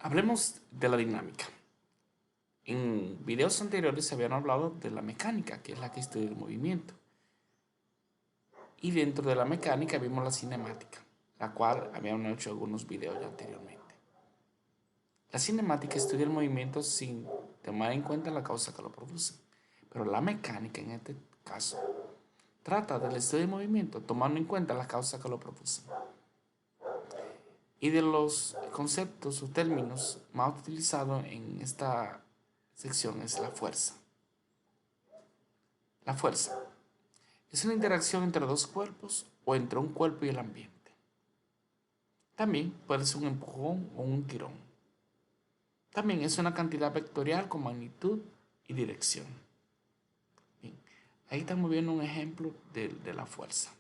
Hablemos de la dinámica. En videos anteriores se habían hablado de la mecánica, que es la que estudia el movimiento. Y dentro de la mecánica vimos la cinemática, la cual habían hecho algunos videos ya anteriormente. La cinemática estudia el movimiento sin tomar en cuenta la causa que lo produce. Pero la mecánica, en este caso, trata del estudio del movimiento tomando en cuenta la causa que lo produce. Y de los conceptos o términos más utilizados en esta sección es la fuerza. La fuerza es una interacción entre dos cuerpos o entre un cuerpo y el ambiente. También puede ser un empujón o un tirón. También es una cantidad vectorial con magnitud y dirección. Bien, ahí estamos viendo un ejemplo de la fuerza.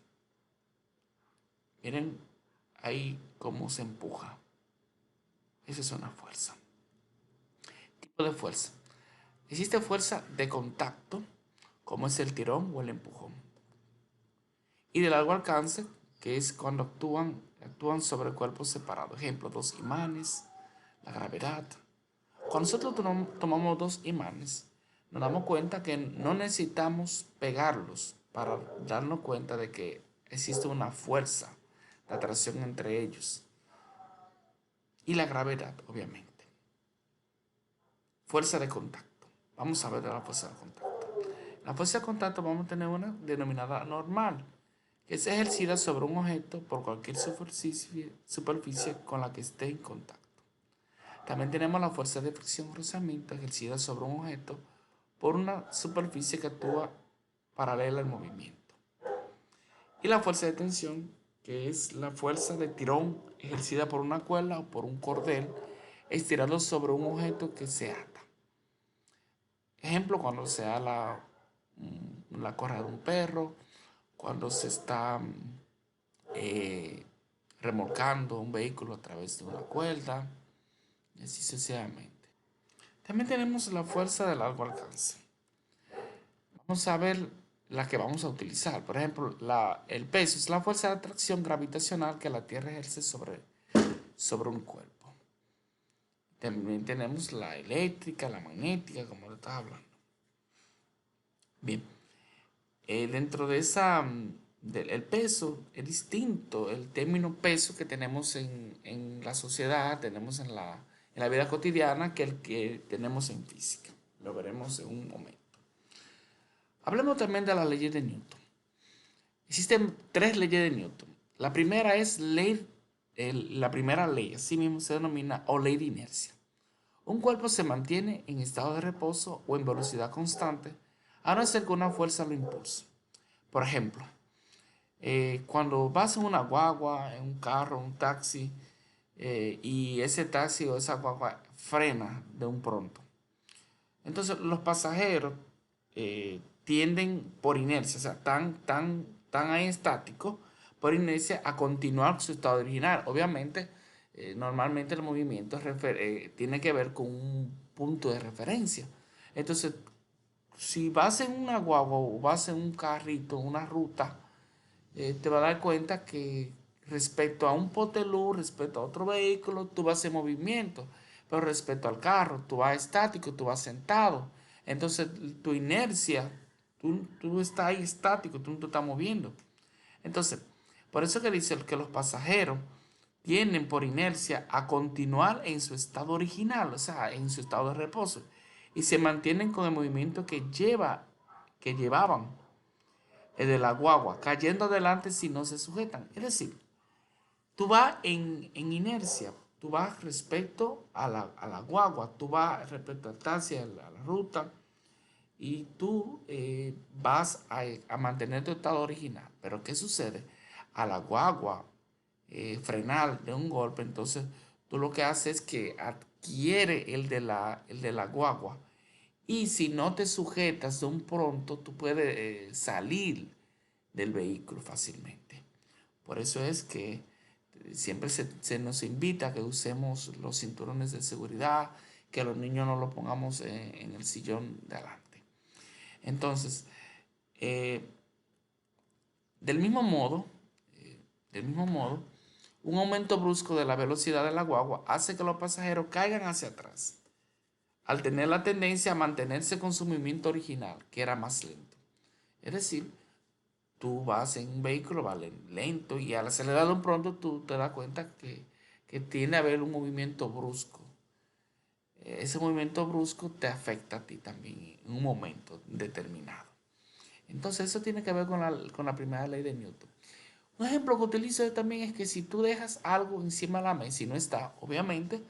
Miren ahí cómo se empuja. Esa es una fuerza. Tipo de fuerza. Existe fuerza de contacto, como es el tirón o el empujón. Y de largo alcance, que es cuando actúan sobre cuerpos separados. Ejemplo, dos imanes, la gravedad. Cuando nosotros tomamos dos imanes, nos damos cuenta que no necesitamos pegarlos para darnos cuenta de que existe una fuerza de atracción entre ellos. Y la gravedad, obviamente. Fuerza de contacto. Vamos a ver de la fuerza de contacto. La fuerza de contacto vamos a tener una denominada normal, que es ejercida sobre un objeto por cualquier superficie con la que esté en contacto. También tenemos la fuerza de fricción o rozamiento ejercida sobre un objeto por una superficie que actúa paralela al movimiento. Y la fuerza de tensión, que es la fuerza de tirón ejercida por una cuerda o por un cordel estirado sobre un objeto que se ata. Ejemplo, cuando se da la correa de un perro, cuando se está eh, remolcando un vehículo a través de una cuerda, y así sucesivamente. También tenemos la fuerza de largo alcance. Vamos a ver la que vamos a utilizar. Por ejemplo, el peso es la fuerza de atracción gravitacional que la Tierra ejerce sobre un cuerpo. También tenemos la eléctrica, la magnética, como lo estaba hablando. Bien, dentro de el peso es distinto el término peso que tenemos en la sociedad, tenemos en la vida cotidiana, que el que tenemos en física. Lo veremos en un momento. Hablemos también de las leyes de Newton. Existen tres leyes de Newton. La primera es la primera ley, así mismo se denomina, o ley de inercia. Un cuerpo se mantiene en estado de reposo o en velocidad constante, a no ser que una fuerza lo impulse. Por ejemplo, cuando vas en una guagua, en un carro, un taxi, y ese taxi o esa guagua frena de un pronto. Entonces los pasajeros tienden por inercia, o sea, tan ahí estáticos, por inercia a continuar su estado original. Obviamente, normalmente el movimiento tiene que ver con un punto de referencia. Entonces, si vas en una guagua o vas en un carrito, una ruta, te vas a dar cuenta que respecto a un potelú, respecto a otro vehículo, tú vas en movimiento. Pero respecto al carro, tú vas estático, tú vas sentado. Entonces, tu inercia, tú estás ahí estático, tú no te estás moviendo. Entonces, por eso que dice que los pasajeros tienden por inercia a continuar en su estado original, o sea, en su estado de reposo, y se mantienen con el movimiento que llevaban el de la guagua, cayendo adelante si no se sujetan. Es decir, tú vas en inercia, tú vas respecto a la guagua, tú vas respecto al taxi, a la ruta, y tú vas a mantener tu estado original. Pero ¿qué sucede? A la guagua frenar de un golpe, entonces tú lo que haces es que adquiere el de la guagua. Y si no te sujetas de un pronto, tú puedes salir del vehículo fácilmente. Por eso es que siempre se nos invita a que usemos los cinturones de seguridad, que a los niños no los pongamos en el sillón de adelante. Entonces, eh, del mismo modo, del mismo modo, un aumento brusco de la velocidad de la guagua hace que los pasajeros caigan hacia atrás, al tener la tendencia a mantenerse con su movimiento original, que era más lento. Es decir, tú vas en un vehículo, va lento, y al acelerarlo pronto tú te das cuenta que tiene a haber un movimiento brusco. Ese movimiento brusco te afecta a ti también en un momento determinado. Entonces eso tiene que ver con la primera ley de Newton. Un ejemplo que utilizo también es que si tú dejas algo encima de la mesa y no está, obviamente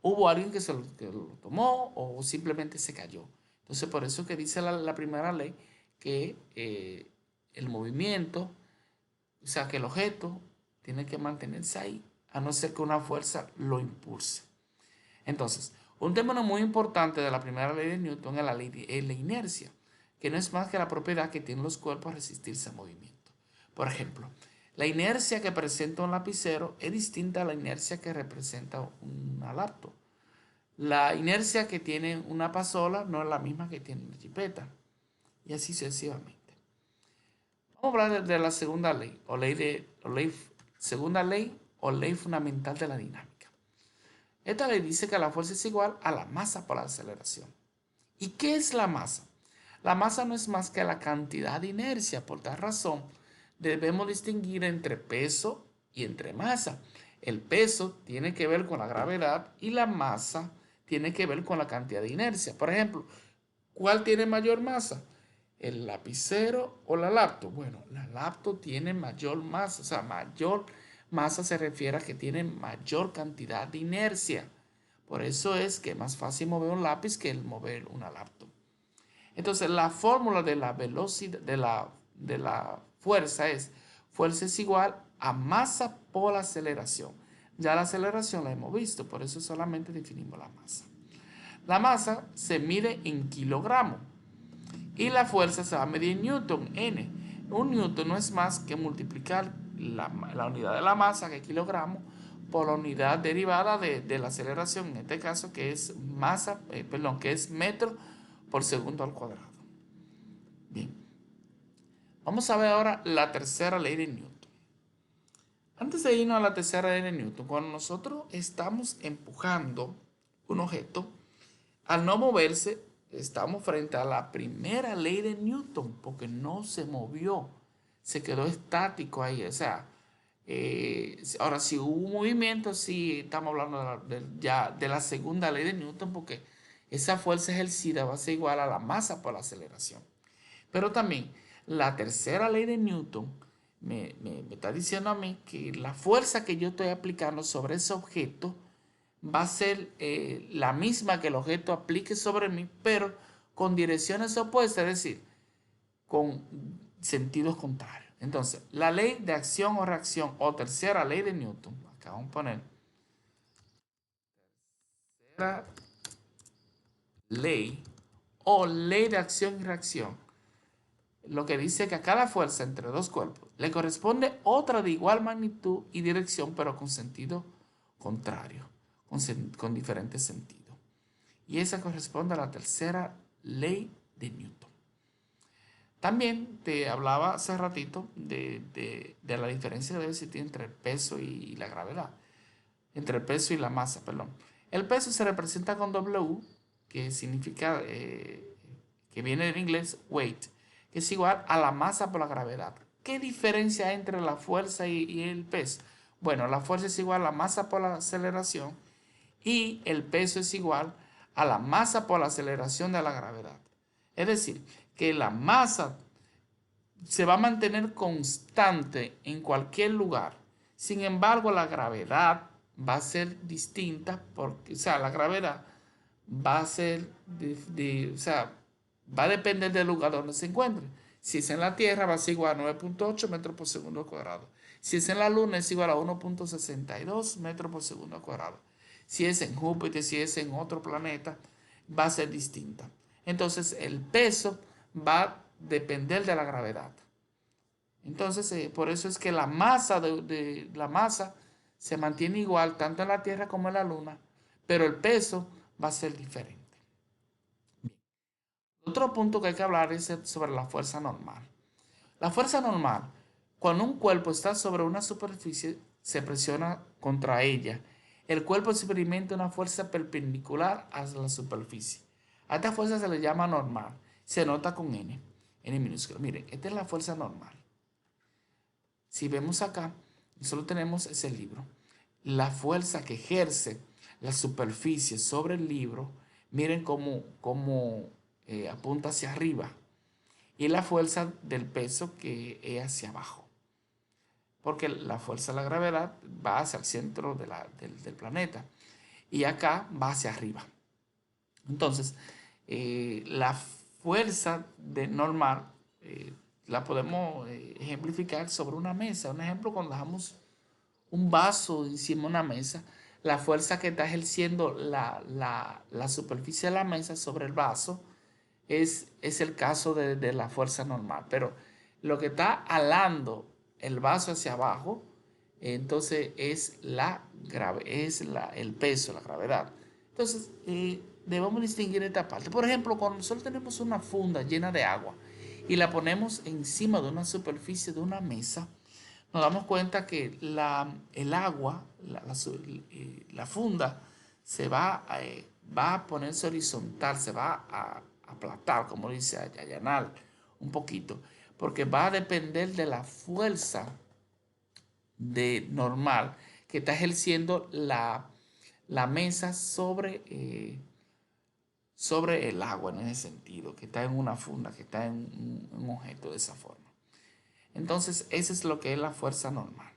hubo alguien que lo tomó o simplemente se cayó. Entonces por eso que dice la primera ley que el movimiento, o sea que el objeto tiene que mantenerse ahí a no ser que una fuerza lo impulse. Entonces, un término muy importante de la primera ley de Newton es la inercia, que no es más que la propiedad que tienen los cuerpos a resistirse a movimiento. Por ejemplo, la inercia que presenta un lapicero es distinta a la inercia que representa una laptop. La inercia que tiene una pasola no es la misma que tiene una jipeta. Y así sucesivamente. Vamos a hablar de la segunda ley, segunda ley o ley fundamental de la dinámica. Esta ley dice que la fuerza es igual a la masa por la aceleración. ¿Y qué es la masa? La masa no es más que la cantidad de inercia. Por tal razón, debemos distinguir entre peso y entre masa. El peso tiene que ver con la gravedad y la masa tiene que ver con la cantidad de inercia. Por ejemplo, ¿cuál tiene mayor masa? ¿El lapicero o la laptop? Bueno, la laptop tiene mayor masa, o sea, mayor masa se refiere a que tiene mayor cantidad de inercia. Por eso es que es más fácil mover un lápiz que el mover una laptop. Entonces, la fórmula de la velocidad, de la fuerza es igual a masa por aceleración. Ya la aceleración la hemos visto, por eso solamente definimos la masa. La masa se mide en kilogramos y la fuerza se va a medir en newton, N. Un newton no es más que multiplicar la unidad de la masa, que es kilogramos, por la unidad derivada de la aceleración, en este caso que es que es metro por segundo al cuadrado. Bien, vamos a ver ahora la tercera ley de Newton. Antes de irnos a la tercera ley de Newton, cuando nosotros estamos empujando un objeto, al no moverse, estamos frente a la primera ley de Newton, porque no se movió, se quedó estático ahí. O sea, ahora si hubo movimiento, sí estamos hablando ya de la segunda ley de Newton, porque esa fuerza ejercida va a ser igual a la masa por la aceleración. Pero también la tercera ley de Newton me está diciendo a mí que la fuerza que yo estoy aplicando sobre ese objeto va a ser la misma que el objeto aplique sobre mí, pero con direcciones opuestas, es decir, con sentidos contrarios. Entonces, la ley de acción o reacción o tercera ley de Newton, acá vamos a poner tercera ley o ley de acción y reacción, lo que dice que a cada fuerza entre dos cuerpos le corresponde otra de igual magnitud y dirección, pero con sentido contrario, con diferentes sentidos. Y esa corresponde a la tercera ley de Newton. También te hablaba hace ratito de la diferencia que debe existir entre el peso y la gravedad. Entre el peso y la masa, perdón. El peso se representa con W, que significa, que viene del inglés weight, que es igual a la masa por la gravedad. ¿Qué diferencia hay entre la fuerza y el peso? Bueno, la fuerza es igual a la masa por la aceleración y el peso es igual a la masa por la aceleración de la gravedad. Es decir, que la masa se va a mantener constante en cualquier lugar. Sin embargo, la gravedad va a ser distinta porque, o sea, la gravedad va a ser, o sea, va a depender del lugar donde se encuentre. Si es en la Tierra, va a ser igual a 9.8 metros por segundo cuadrado. Si es en la Luna, es igual a 1.62 metros por segundo cuadrado. Si es en Júpiter, si es en otro planeta, va a ser distinta. Entonces, el peso va a depender de la gravedad. Entonces, por eso es que la masa la masa se mantiene igual tanto en la Tierra como en la Luna, pero el peso va a ser diferente. Otro punto que hay que hablar es sobre la fuerza normal. La fuerza normal, cuando un cuerpo está sobre una superficie, se presiona contra ella, el cuerpo experimenta una fuerza perpendicular hacia la superficie. A esta fuerza se le llama normal. Se nota con N minúsculo. Miren, esta es la fuerza normal. Si vemos acá, solo tenemos ese libro. La fuerza que ejerce la superficie sobre el libro, miren cómo apunta hacia arriba. Y la fuerza del peso que es hacia abajo. Porque la fuerza de la gravedad va hacia el centro del planeta. Y acá va hacia arriba. Entonces, la fuerza normal la podemos ejemplificar sobre una mesa. Un ejemplo, cuando dejamos un vaso encima de una mesa, la fuerza que está ejerciendo la superficie de la mesa sobre el vaso es el caso de la fuerza normal. Pero lo que está alando el vaso hacia abajo, entonces es el peso, la gravedad. Entonces, debemos distinguir esta parte. Por ejemplo, cuando nosotros tenemos una funda llena de agua y la ponemos encima de una superficie de una mesa, nos damos cuenta que el agua, la funda, va a ponerse horizontal, se va a aplatar, como dice, a allanar un poquito, porque va a depender de la fuerza normal que está ejerciendo la mesa sobre el agua, en ese sentido, que está en una funda, que está en un objeto de esa forma. Entonces, eso es lo que es la fuerza normal.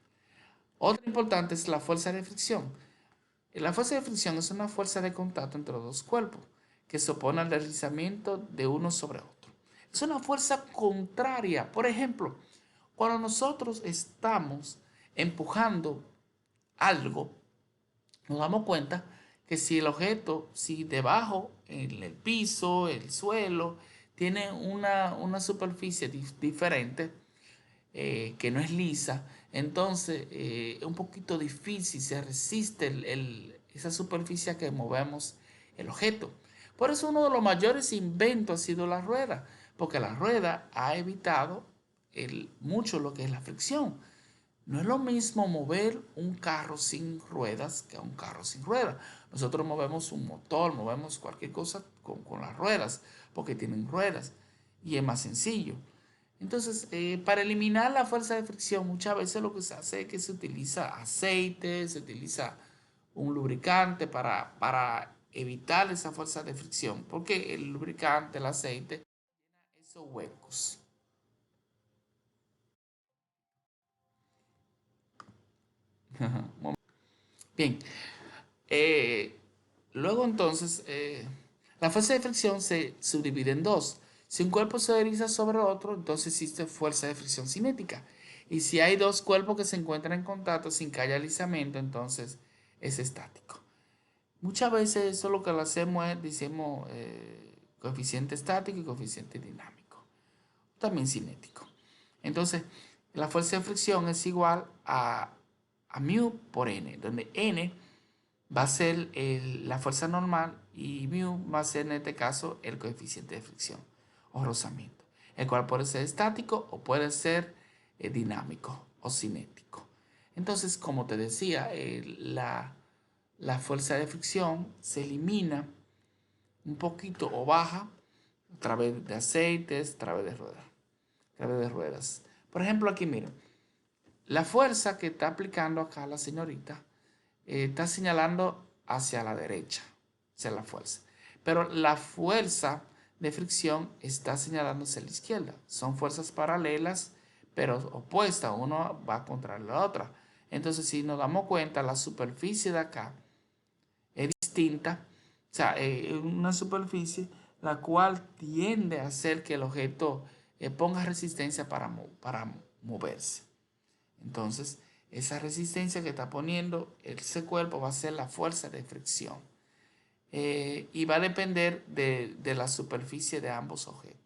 Otra importante es la fuerza de fricción. La fuerza de fricción es una fuerza de contacto entre dos cuerpos que se opone al deslizamiento de uno sobre otro. Es una fuerza contraria. Por ejemplo, cuando nosotros estamos empujando algo, nos damos cuenta que si el objeto, si debajo, en el piso, el suelo, tiene una superficie diferente, que no es lisa, entonces es un poquito difícil, se resiste esa superficie a que movemos el objeto. Por eso uno de los mayores inventos ha sido la rueda, porque la rueda ha evitado mucho lo que es la fricción. No es lo mismo mover un carro sin ruedas que un carro sin ruedas. Nosotros movemos un motor, movemos cualquier cosa con las ruedas, porque tienen ruedas y es más sencillo. Entonces, para eliminar la fuerza de fricción, muchas veces lo que se hace es que se utiliza aceite, se utiliza un lubricante para evitar esa fuerza de fricción, porque el lubricante, el aceite, llena esos huecos. Bien, eh, luego entonces, la fuerza de fricción se subdivide en dos. Si un cuerpo se desliza sobre otro, entonces existe fuerza de fricción cinética. Y si hay dos cuerpos que se encuentran en contacto sin que haya deslizamiento, entonces es estático. Muchas veces eso lo que lo hacemos es, decimos, coeficiente estático y coeficiente dinámico. También cinético. Entonces, la fuerza de fricción es igual a mu por n, donde n va a ser la fuerza normal y mu va a ser en este caso el coeficiente de fricción o rozamiento, el cual puede ser estático o puede ser dinámico o cinético. Entonces, como te decía, la fuerza de fricción se elimina un poquito o baja a través de aceites, a través de ruedas. Por ejemplo, aquí miren, la fuerza que está aplicando acá la señorita está señalando hacia la derecha, hacia la fuerza. Pero la fuerza de fricción está señalando hacia la izquierda. Son fuerzas paralelas, pero opuestas. Uno va contra la otra. Entonces, si nos damos cuenta, la superficie de acá es distinta. O sea, una superficie la cual tiende a hacer que el objeto ponga resistencia para moverse. Entonces, esa resistencia que está poniendo ese cuerpo va a ser la fuerza de fricción. Y va a depender de la superficie de ambos objetos.